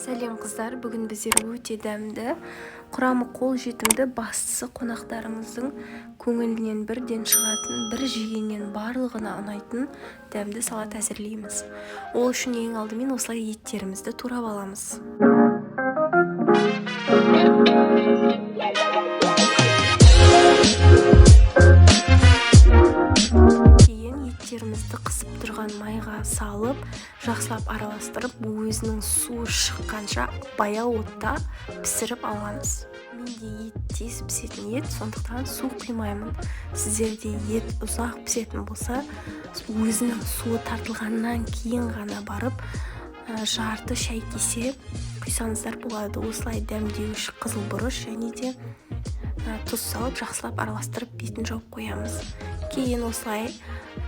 Сәлем қыздар, бүгін біздер өте дәмді, құрамы қол жетімді, бастысы қонақтарымыздың көңілінен бірден шығатын, бір жегеннен барлығына ұнайтын дәмді салат әзірлейміз. Ол үшін ең алдымен осылай еттерімізді турап аламыз. Еттерімізді қысып тұрған майға салып, жақсылап араластырып, өзінің суы шыққанша баяу отта пісіріп аламыз. Менде ет тез пісетін ет, сондықтан су құймаймын. Сіздерде ет ұзақ пісетін болса, өзінің суы тартылғаннан кейін ғана барып, жарты шай кесе құйсаңыздар болады. Осылай дәмдеуіш қызыл бұрыш және де тұз салып, жақсылап араластырып бетін жауып қоямыз. Кейін осылай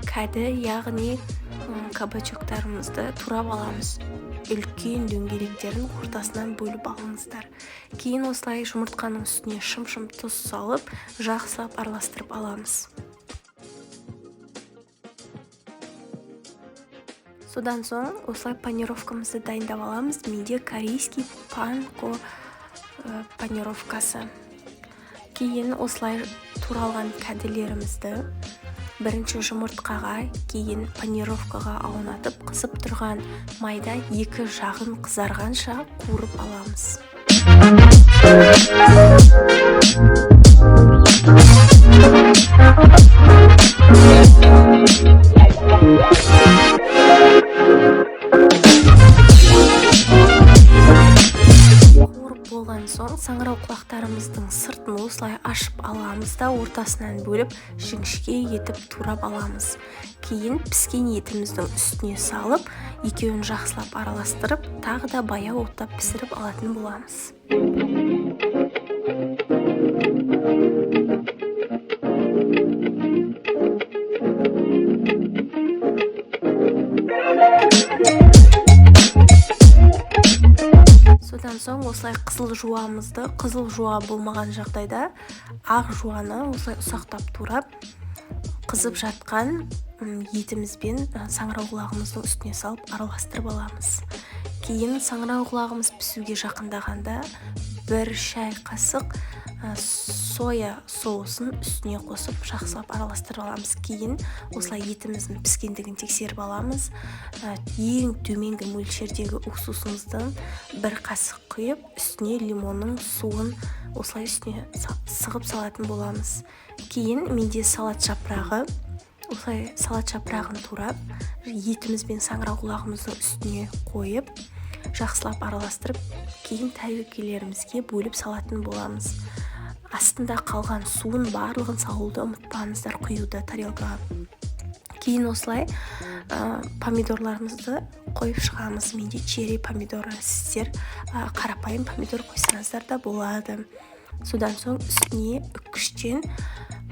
кәді, яғни кабачоктарымызды турап аламыз. Үлкен дөңгелектерін ортасынан бөліп алыңыздар. Кейін осылай жұмыртқаның үстіне шым-шым тұз салып, жақсылап араластырып аламыз. Содан соң осылай панировкамызды дайындап аламыз. Менде корейский панко панировкасы. Кейін осылай туралған кәділерімізді бірінші жұмыртқаға, кейін панировкаға аунатып, қысып тұрған майда екі жағын қызарғанша қуырып аламыз. Болған соң саңырау құлақтарымыздың сыртын осылай ашып аламыз да ортасынан бөліп жіңішке етіп турап аламыз. Кейін піскен етіміздің үстіне салып, екеуін жақсылап араластырып, тағы да баяу отта пісіріп алатын боламыз. Содан соң осылай қызыл жуамызды, қызыл жуа болмаған жағдайда ақ жуаны осылай ұсақтап турап, қызып жатқан етімізбен саңырау құлағымыздың үстіне салып араластырып аламыз. Кейін саңырау құлағымыз пісуге жақындағанда бір шай қасық соя соусын үстіне қосып жақсылап араластырып аламыз. Кейін осылай етіміздің піскендігін тексеріп аламыз. Ең төменгі мөлшердегі уксусымыздан бір қасық құйып, үстіне лимонның суын осылай үстіне сығып салатын боламыз. Кейін менде салат жапырағы, осылай салат жапырағын турап, етіміз бен саңырау құлағымыздың үстіне қойып, жақсылап араластырып, кейін тәуекелерімізге бөліп салатын боламыз. Астында қалған суын барлығын салуды ұмытпаңыздар, құюды тарелкаға. Кейін осылай помидорларымызды қойып шығамыз. Менде черри помидоры, сіздер қарапайым помидор қойсаңыздар да болады. Содан соң үстіне үккіштен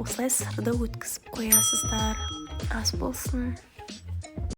осылай сырды өткізіп қоясыздар. Ас болсын.